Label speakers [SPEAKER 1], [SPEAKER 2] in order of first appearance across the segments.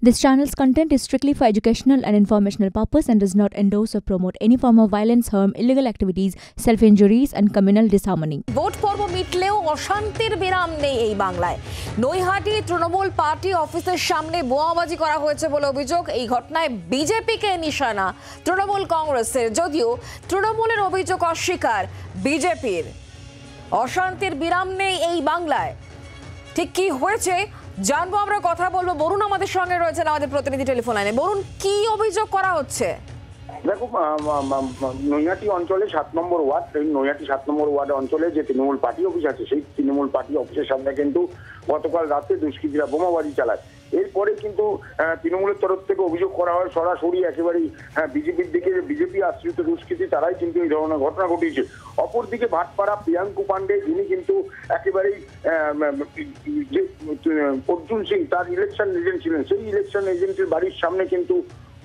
[SPEAKER 1] This channel's content is strictly for educational and informational purpose and does not endorse or promote any form of violence, harm, illegal activities, self-injuries and communal disharmony.
[SPEAKER 2] Vote পর্ব মিটলেও অশান্তির বিরাম নেই এই বাংলায়। Naihati Trinamool party অফিসের সামনে বোমাবাজি করা হয়েছে বলে অভিযোগ। এই ঘটনায় বিজেপিকে নিশানা তৃণমূল কংগ্রেসের, যদিও তৃণমূলের অভিযোগ অস্বীকার বিজেপির। অশান্তির বিরাম নেই এই বাংলায়। ঠিক কি হয়েছে জানবো, আমরা কথা বলবো। বরুণ আমাদের সঙ্গে রয়েছেন, আমাদের প্রতিনিধি টেলিফোন লাইনে। বরুণ, কি অভিযোগ করা হচ্ছে?
[SPEAKER 3] দেখো, নৈহাটি অঞ্চলে 7 নম্বর ওয়ার্ড, এই নৈহাটি 7 নম্বর ওয়ার্ড অঞ্চলে যে তৃণমূল পার্টি অফিস আছে, সেই তৃণমূল পার্টি অফিসের সামনে কিন্তু গতকাল রাতে দুষ্কৃতীরা বোমাবাজি চালায়। এরপরে কিন্তু তৃণমূলের তরফ থেকে অভিযোগ করা হয় সরাসরি একেবারেই বিজেপির দিকে, বিজেপি আশ্রিত দুষ্কৃতী তারাই কিন্তু এই ধরনের ঘটনা ঘটিয়েছে। অপরদিকে ভাটপাড়া প্রিয়াঙ্কু পান্ডে, যিনি কিন্তু একেবারেই যে অর্জুন সিং তার ইলেকশন এজেন্ট ছিলেন, সেই ইলেকশন এজেন্টের বাড়ির সামনে কিন্তু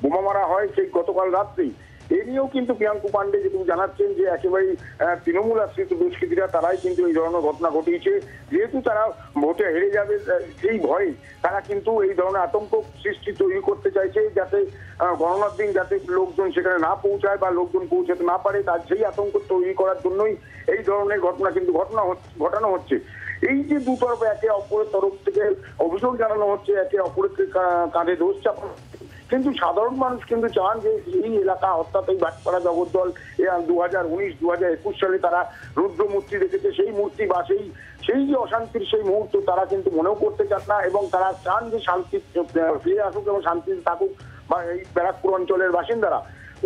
[SPEAKER 3] বোমা মারা হয় সেই গতকাল রাত্রেই। এ নিয়েও কিন্তু প্রিয়াঙ্কু পান্ডে যেটুকু জানাচ্ছেন যে একেবারেই তৃণমূল আশ্রিত দুষ্কৃতীরা তারাই কিন্তু এই ধরনের ঘটনা ঘটিয়েছে। যেহেতু তারা ভোটে হেরে যাবে সেই ভয়ে তারা কিন্তু এই ধরনের আতঙ্ক সৃষ্টি তৈরি করতে চাইছে, যাতে গণনার দিন যাতে লোকজন সেখানে না পৌঁছায় বা লোকজন পৌঁছাতে না পারে, তার সেই আতঙ্ক তৈরি করার জন্যই এই ধরনের ঘটনা কিন্তু ঘটানো হচ্ছে। এই যে দুতরফে একে অপরের তরফ থেকে অভিযোগ জানানো হচ্ছে, একে অপরের কাঁধে দোষ চাপানো, কিন্তু সাধারণ মানুষ কিন্তু চান যে এই এলাকা অর্থাৎ এই ভাটপাড়া জগদ্দল 2019-2021 সালে তারা রুদ্র মূর্তি দেখেছে, সেই মূর্তি বা সেই যে অশান্তির সেই মুহূর্ত তারা কিন্তু মনেও করতে চান না, এবং তারা চান যে শান্তি ফিরে আসুক এবং শান্তিতে থাকুক বা এই ব্যারাকপুর অঞ্চলের বাসিন্দারা।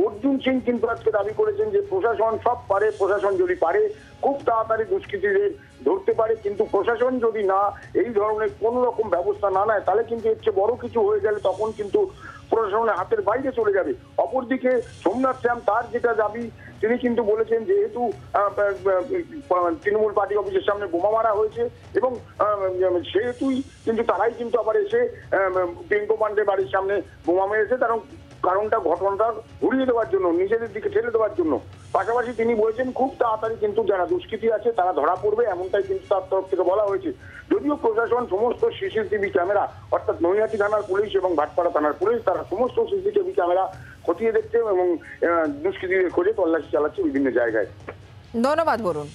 [SPEAKER 3] অর্জুন সিং কিন্তু আজকে দাবি করেছেন যে প্রশাসন সব পারে, প্রশাসন যদি পারে খুব তাড়াতাড়ি দুষ্কৃতীদের ধরতে পারে, কিন্তু প্রশাসন যদি না এই ধরনের কোন রকম ব্যবস্থা না নেয় তাহলে কিন্তু এর চেয়ে বড় কিছু হয়ে গেলে তখন কিন্তু প্রশাসনের হাতের বাইরে চলে যাবে। অপরদিকে সোমনাথ শ্যাম তার যেটা দাবি, তিনি কিন্তু বলেছেন যেহেতু তৃণমূল পার্টি অফিসের সামনে বোমা মারা হয়েছে এবং সেহেতুই কিন্তু তারাই কিন্তু আবার এসে প্রিয়াঙ্কু পান্ডে বাড়ির সামনে বোমা মেরেছে, কারণটা ঘটনাটা ঘুরিয়ে দেওয়ার জন্য, নিজেদের দিকে ঠেলে দেওয়ার জন্য। পাশাপাশি তিনি বলেছেন খুব তাড়াতাড়ি কিন্তু যারা দুষ্কৃতী আছে তারা ধরা পড়বে, এমনটাই কিন্তু তার তরফ থেকে বলা হয়েছে। যদিও প্রশাসন সমস্ত সিসিটিভি ক্যামেরা অর্থাৎ নৈহাটি থানার পুলিশ এবং ভাটপাড়া থানার পুলিশ তারা সমস্ত সিসিটিভি ক্যামেরা খতিয়ে দেখছে এবং দুষ্কৃতীদের খোঁজে তল্লাশি চালাচ্ছে বিভিন্ন জায়গায়।
[SPEAKER 2] ধন্যবাদ বরুণ।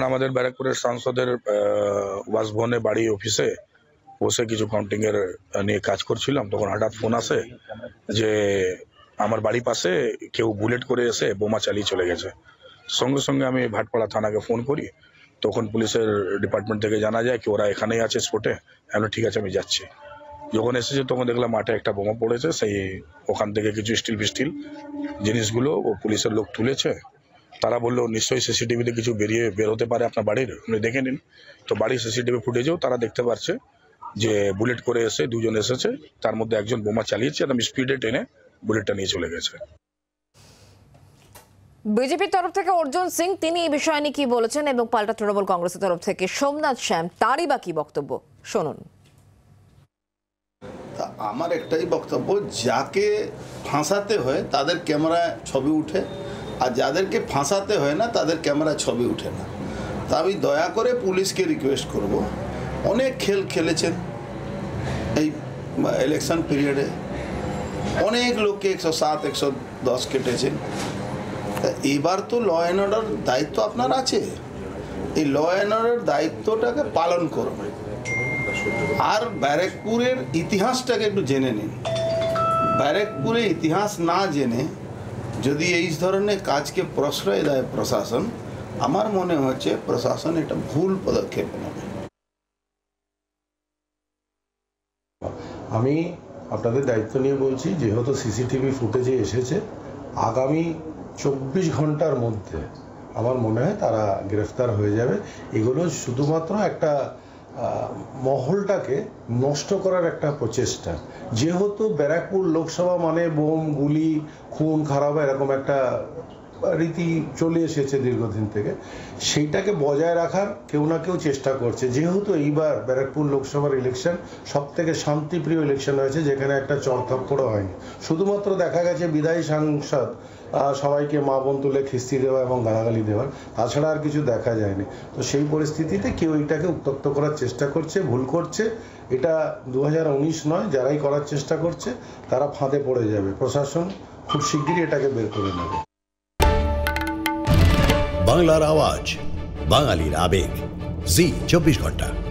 [SPEAKER 4] আমাদের ব্যারাকপুরের সাংসদের বাসভবনে বাড়ি অফিসে বসে কিছু কাউন্টিং এর নিয়ে কাজ করছিলাম, তখন হঠাৎ ফোন আসে যে আমার বাড়ি পাশে কেউ বুলেট করে এসে বোমা চালিয়ে চলে গেছে। সঙ্গে সঙ্গে আমি ভাটপাড়া থানাকে ফোন করি, তখন পুলিশের ডিপার্টমেন্ট থেকে জানা যায় কি ওরা এখানেই আছে স্পটে। আমি ঠিক আছে আমি যাচ্ছি। যখন এসেছে তখন দেখলাম মাঠে একটা বোমা পড়েছে, সেই ওখান থেকে কিছু স্টিল ফিস্টিল জিনিসগুলো ও পুলিশের লোক তুলেছে। তারা বললো নিশ্চয়ই সিসিটিভিতে কিছু বের হতে পারে আপনার বাড়ির, আপনি দেখে নিন। তো বাড়ির সিসিটিভি ফুটেজেও তারা দেখতে পাচ্ছে যে বুলেট করে এসে দুজন এসেছে, তার মধ্যে একজন বোমা চালিয়েছে, একদম স্পিডে টেনে বুলেটটা নিয়ে চলে গেছে।
[SPEAKER 2] বিজেপির তরফ থেকে অর্জুন সিং তিনি এই বিষয় নিয়ে কি বলেছেন, এবং পাল্টা তৃণমূল কংগ্রেসের তরফ থেকে সোমনাথ শ্যাম তারই বা কি বক্তব্য শুনুন।
[SPEAKER 5] আমার একটাই বক্তব্য, যাকে ফাঁসাতে হয় তাদের ক্যামেরায় ছবি উঠে, আর যাদেরকে ফাঁসাতে হয় না তাদের ক্যামেরায় ছবি উঠে না। তা আমি দয়া করে পুলিশকে রিকোয়েস্ট করব, অনেক খেল খেলেছেন এই ইলেকশন পিরিয়ডে, অনেক লোককে 107, 110 কেটেছেন। তা এবার তো ল অ্যান্ড অর্ডার দায়িত্ব আপনার আছে, এই ল অ্যান্ড অর্ডার দায়িত্বটাকে পালন করবে। আর ব্যারাকপুরের ইতিহাসটাকে একটু জেনে নিন। ব্যারাকপুরের ইতিহাস না জেনে যদি এই ধরনের কাজকে প্রশ্রয় দেয় প্রশাসন, আমার মনে হচ্ছে প্রশাসন এটা ভুল পদক্ষেপ নেবে।
[SPEAKER 6] আমি আপনাদের দায়িত্ব নিয়ে বলছি, যেহেতু সিসিটিভি ফুটেজে এসেছে, আগামী 24 ঘন্টার মধ্যে আমার মনে হয় তারা গ্রেফতার হয়ে যাবে। এগুলো শুধুমাত্র একটা মহলটাকে নষ্ট করার একটা প্রচেষ্টা। যেহেতু ব্যারাকপুর লোকসভা মানে বোম, গুলি, খুন খারাপ এরকম একটা রীতি চলে এসেছে দীর্ঘদিন থেকে, সেইটাকে বজায় রাখার কেউ না কেউ চেষ্টা করছে। যেহেতু এইবার ব্যারাকপুর লোকসভার ইলেকশন সব থেকে শান্তিপ্রিয় ইলেকশন হয়েছে, যেখানে একটা চড়থাপ্পড়ও হয়নি। শুধুমাত্র দেখা গেছে বিদায়ী সাংসদ সবাইকে মা বোন তুলে খিস্তি দেওয়া এবং গালাগালি দেওয়ার, তাছাড়া আর কিছু দেখা যায়নি। তো সেই পরিস্থিতিতে কেউ এটাকে উত্তপ্ত করার চেষ্টা করছে, ভুল করছে। এটা 2019 নয়, যারাই করার চেষ্টা করছে তারা ফাঁদে পড়ে যাবে। প্রশাসন খুব শিগগিরই এটাকে বের করে নেবে।
[SPEAKER 7] বাংলার আওয়াজ, বাঙালির আবেগ, জি 24 ঘন্টা।